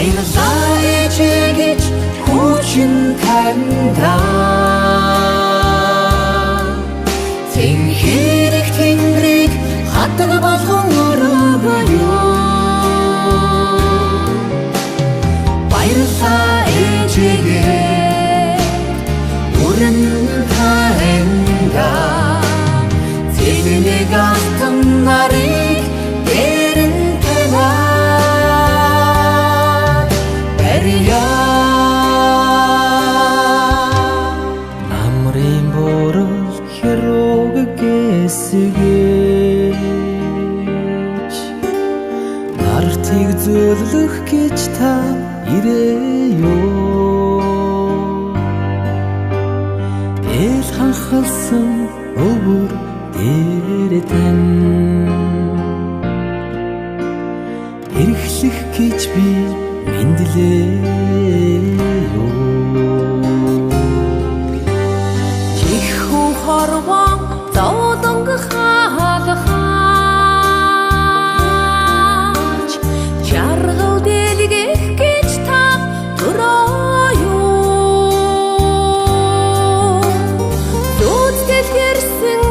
Баярлалаа ээжээ гэж хүүчин таньда. Цэнхэрэг Тэнгэрийг хатаг болгон өргөё. Баярлалаа ээжээгээ өрн таньда. Цэвэнийг алтан нарыг дээрэн танаад барья. Намрын бурал хэрэг гэсгэж нартыг зөвлөх гэж та ирэё. Эл ханхалсан өвөр дээр тань эрхлэх гэж би мэдлэё. Чихүү хорвоо зовлонг хаалгаач жаргал дэлгэх гэж та төрөөё. Зүудэл гэрсэн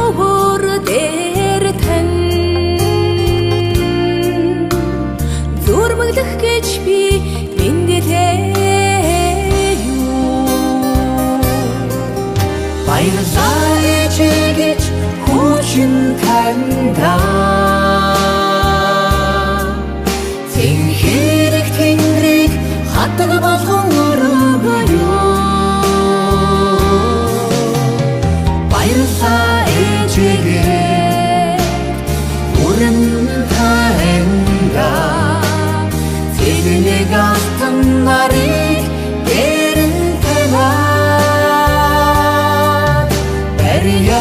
өвөр дээр тань зүрмэглэх гэж би мэдлэё. Баярлалаа ээжээ гэж хүүчин таньда. Цэнхэрэг Тэнгэрийг хатаг болгон өргөё. Баярлалаа ээжээгээ өрн таньда. Цэвэнийг алтан нарыг дээрэн танаад барья.